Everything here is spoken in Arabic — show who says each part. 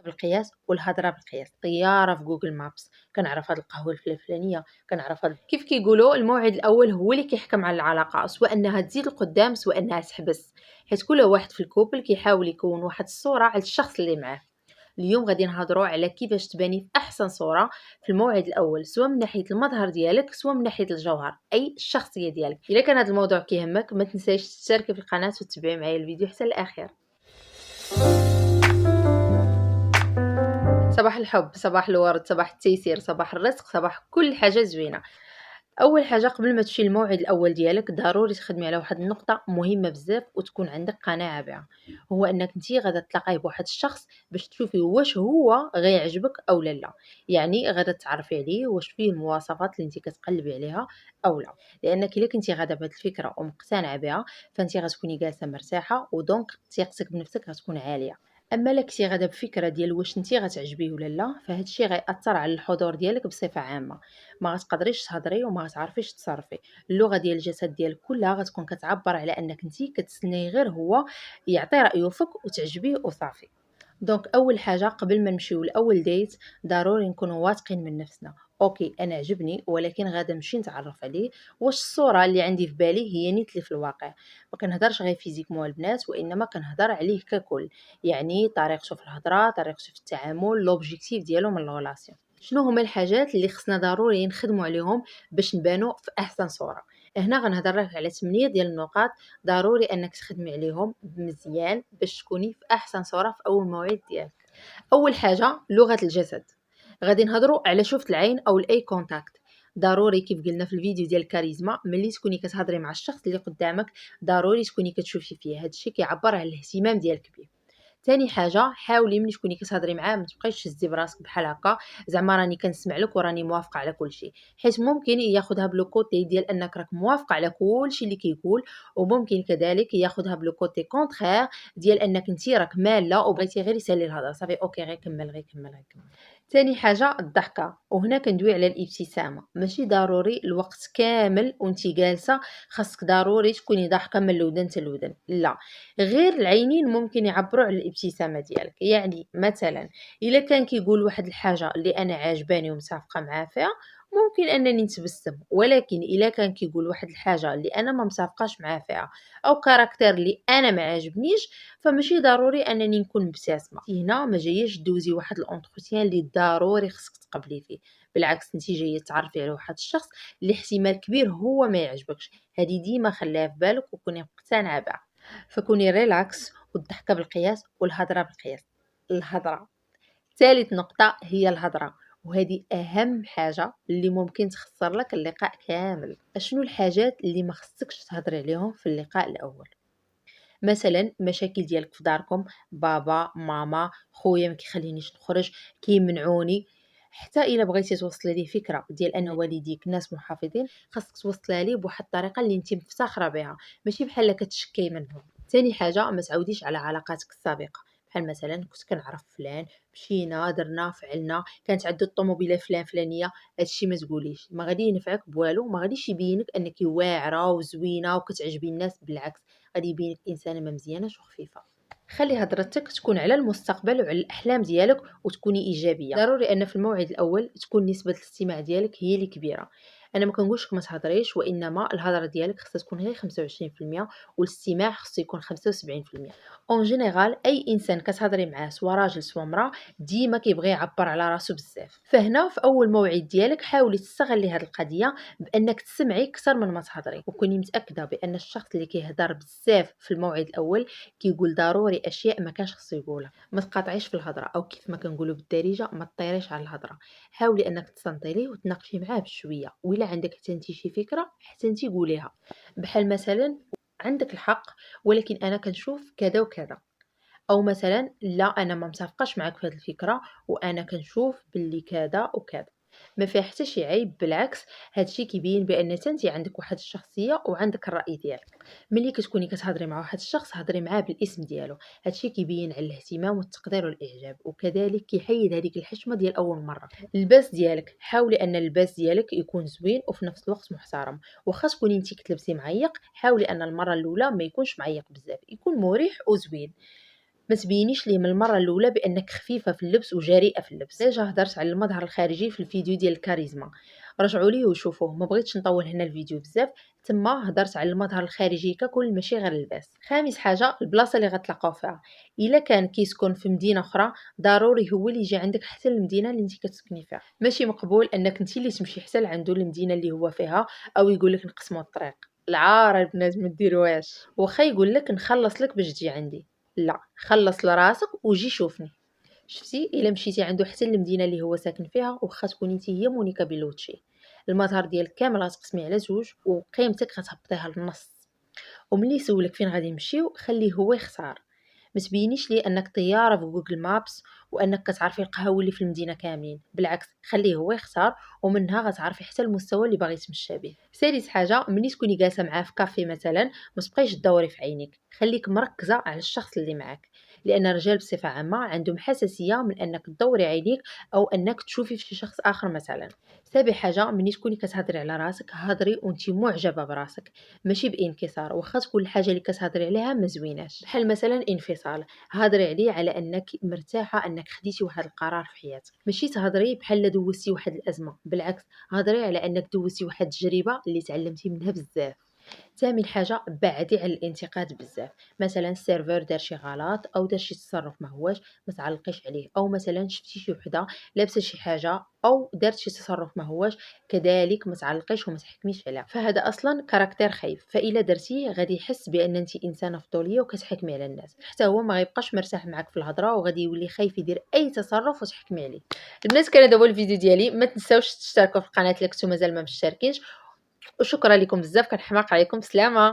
Speaker 1: بالقياس والهضره بالقياس، طياره في جوجل مابس، كنعرف هاد القهوه الفلانيه، كنعرف هاد كيف كيقولوا الموعد الاول هو اللي كيحكم على العلاقه، سواء انها تزيد لقدام سواء انها تحبس، حيت كل واحد في الكوبل كيحاول يكون واحد الصوره على الشخص اللي معاه. اليوم غادي نهضروا على كيفاش تباني في احسن صوره في الموعد الاول، سواء من ناحيه المظهر ديالك سواء من ناحيه الجوهر، اي الشخصيه ديالك. الا كان هذا الموضوع كيهمك ما تنساش تشتركي في القناه وتتبعي معايا الفيديو حتى الاخير. صباح الحب، صباح الورد، صباح التيسير، صباح الرزق، صباح كل حاجه زوينه. اول حاجه قبل ما تمشي للموعد الاول ديالك ضروري تخدمي على واحد النقطه مهمه بزاف وتكون عندك قناعه بها، هو انك انت غادا تلاقاي بواحد الشخص باش تشوفي واش هو غيعجبك او لا. يعني غادا تعرفي عليه واش فيه المواصفات اللي انت كتقلبي عليها او لا، لانك الا كنتي غادا بهاد الفكره ومقتنعه بها فانت غتكوني جالسه مرتاحه ودونك ثقتك بنفسك غتكون عاليه. اما الا كنتي غادا بفكره ديال واش انت غتعجبيه ولا لا فهاد الشيء غيأثر على الحضور ديالك بصفه عامه، ما غتقدريش تهضري وما غتعرفيش تصرفي، اللغه ديال الجسد ديالك كلها غتكون كتعبر على انك انت كتسني غير هو يعطي رايه فيك وتعجبيه وصافي. دونك اول حاجه قبل ما نمشيو لاول ديت ضروري نكونوا واثقين من نفسنا. اوكي انا عجبني ولكن غادا نمشي نتعرف عليه، واش الصوره اللي عندي في بالي هي نيت اللي في الواقع. ما كنهضرش غير فيزيكمون البنات وانما كنهضر عليه ككل، يعني طريقته في الهضره، طريقته في التعامل، لوبجيكتيف ديالو من الريلاسيون. شنو هما الحاجات اللي خصنا ضروري نخدموا عليهم باش نبانو في احسن صوره؟ هنا غنهضر لك على 8 ديال النقاط ضروري انك تخدمي عليهم مزيان باش تكوني في احسن صوره في اول موعد ديالك. اول حاجه لغه الجسد، غادي نهضروا على شوفة العين او الاي كونتاكت. ضروري كيف قلنا في الفيديو ديال الكاريزما، ملي تكوني كتهضري مع الشخص اللي قدامك ضروري تكوني كتشوفي فيه، هادشي كيعبر على الاهتمام ديالك بيه. تاني حاجه حاولي ملي تكوني كتهضري معاه ما تبقايش تهزي براسك بحال هكا زعما راني كنسمع لك وراني موافقه على كل شيء، حيت ممكن ياخذها بلو كوتي ديال انك راك موافقه على كل شيء اللي كيقول، وممكن كذلك ياخذها بلو كوتي كونترير ديال انك انت راك ماله وبغيتي غير يسالي الهضره صافي اوكي غير كمل غير كمل غير كمل. تاني حاجه الضحكه، وهنا كندوي على الابتسامه، ماشي ضروري الوقت كامل وانتي جالسه خاصك ضروري تكوني ضاحكه من الودن حتى الودن، لا، غير العينين ممكن يعبروا على الابتسامه ديالك. يعني مثلا الا كان كيقول واحد الحاجه اللي انا عاجباني ومتفقه معاه فيها ممكن انني نتبسم، ولكن الا كان كيقول واحد الحاجه اللي انا ما متفقاش معاه فيها او كاركتير اللي انا ما عاجبنيش فماشي ضروري انني نكون مبتسمه. هنا ما جايش دوزي واحد الانتروتيان اللي ضروري خصك تقبلي فيه، بالعكس انت جايه تعرفي على واحد الشخص اللي احتمال كبير هو ما يعجبكش، هذه ديما خليها في بالك وكوني مقتنعه بها. فكوني ريلاكس والضحكة بالقياس والهضرة بالقياس. الهضرة، ثالث نقطة هي الهضرة، وهذه أهم حاجة اللي ممكن تخسر لك اللقاء كامل. شنو الحاجات اللي ما خصكش تهضري عليهم في اللقاء الأول؟ مثلا مشاكل ديالك في داركم، بابا ماما خويا ما كيخلينيش نخرج، كيمنعوني. حتى الا بغيتي توصلي ليه فكره ديال ان والديك ناس محافظين خاصك توصلها ليه بواحد الطريقه اللي انت مفتخره بها، ماشي بحال كتشكي منهم. ثاني حاجه ما تعاوديش على علاقاتك السابقه، بحال مثلا كنت كنعرف فلان، مشينا درنا فعلنا، كانت عنده الطوموبيله فلانيه، هادشي ما تقوليش، ما غادي ينفعك بوالو، ما غاديش يبينك انك واعره وزوينه وكتعجبي الناس، بالعكس غادي يبينك انسانه ما مزياناش وخفيفه. خلي هضرتك تكون على المستقبل وعلى الاحلام ديالك وتكوني ايجابيه. ضروري ان في الموعد الاول تكون نسبه الاستماع ديالك هي اللي كبيره. انا ما كنقولش لك ما تهضريش، وانما الهضره ديالك خصها تكون غير 25% والاستماع خصو يكون 75%. اون جينيرال اي انسان كتهضري معاه سوا راجل سوا مراه ديما كيبغي يعبر على راسو بزاف، فهنا في اول موعد ديالك حاولي تستغلي هذه القضيه بانك تسمعي اكثر من ما تهضري، وكوني متاكده بان الشخص اللي كيهضر بزاف في الموعد الاول كيقول ضروري اشياء ما كانش خصو يقولها. ما تقاطعيش في الهضره، او كيف ما كنقولوا بالدارجه ما تطيريش على الهضره، حاولي انك تصنتي ليه وتناقشي معاه بشويه، وإلا عندك حتى انت شي فكره حتى انت قوليها، بحال مثلا عندك الحق ولكن انا كنشوف كذا وكذا، او مثلا لا انا ما متفقاش معك في هذه الفكره وانا كنشوف باللي كذا وكذا. ما فيها حتى شي عيب، بالعكس هادشي كيبين بان انت عندك واحد الشخصيه وعندك الراي ديالك. ملي كتكوني كتهضري مع واحد الشخص هضري معاه بالاسم ديالو، هادشي كيبين على الاهتمام والتقدير والاعجاب، وكذلك كيحيد هذيك الحشمه ديال اول مره. اللباس ديالك، حاولي ان اللباس ديالك يكون زوين وفي نفس الوقت محترم، واخا تكوني انت كتلبسي معيق حاولي ان المره الاولى ما يكونش معيق بزاف، يكون مريح وزوين. ما تبينيش ليه من المره الاولى بانك خفيفه في اللبس وجريئه في اللبس. ديجا هضرت على المظهر الخارجي في الفيديو ديال الكاريزما، رجعوا ليه وشوفوه، ما بغيتش نطول هنا الفيديو بزاف. تما هضرت على المظهر الخارجي ككل ماشي غير اللباس. خامس حاجه البلاصه اللي غتلاقاو فيها. الا كان كيسكن في مدينه اخرى ضروري هو اللي يجي عندك حتى المدينه اللي انت كتسكني فيها. ماشي مقبول انك انت اللي تمشي حتى لعندو المدينه اللي هو فيها او يقول لك نقسموا الطريق. العار البنات ما ديروهاش. واخا يقول لك نخلص لك باش تجي عندي، لا، خلص لراسك وجي شوفني. شفتي الا مشيتي عنده حتى المدينه اللي هو ساكن فيها واخا تكوني انت هي مونيكا بيلوتشي، المظهر ديالك كامل غتقسمي على زوج وقيمتك غتهبطيها للنص. وملي يسولك فين غادي نمشيو خليه هو يختار. ما تبينيش ليه انك طياره في جوجل مابس وانك كتعرفي القهاوي اللي في المدينه كاملين، بالعكس خليه هو يختار ومنها غتعرفي حتى المستوى اللي باغي تمشى به. سادس حاجه ملي تكوني جالسه معاه في كافي مثلا ما تبقايش تدوري في عينيك، خليك مركزه على الشخص اللي معاك، لان الرجال بصفه عامه عندهم حساسيه من انك تدوري عينيك او انك تشوفي في شي شخص اخر مثلا. سابع حاجه ملي تكوني كتهضري على راسك هضري وانت معجبه براسك، ماشي بانكسار، واخا تكون الحاجه اللي كتهضري عليها ما زويناش، بحال مثلا انفصال، هضري عليه على انك مرتاحه انك خديتي واحد القرار في حياتك، ماشي تهضري بحال دوزتي واحد الازمه، بالعكس هضري على انك دوزتي واحد التجربه اللي تعلمتي منها بزاف. ثامن حاجه بعدي على الانتقاد بزاف، مثلا السيرفر دار شي غلط او دار شي تصرف ما هواش، ما تعلقيش عليه، او مثلا شفتي شي وحده لابسه شي حاجه او دارت شي تصرف ما هواش، كذلك ما تعلقيش وما تحكميش عليها، فهذا اصلا كاركتير خايف، فالا درتيه غادي يحس بان انت انسانه فضوليه وكتحكمي على الناس، حتى هو ما غيبقاش مرتاح معك في الهضره وغادي يولي خايف يدير اي تصرف وتحكمي عليه. الناس كان هذا هو الفيديو ديالي، ما تنساوش تشتركوا في القناه اللي كنتو مازال ما مشتركينش، وشكرا لكم بزاف، كنحماق عليكم، سلامه.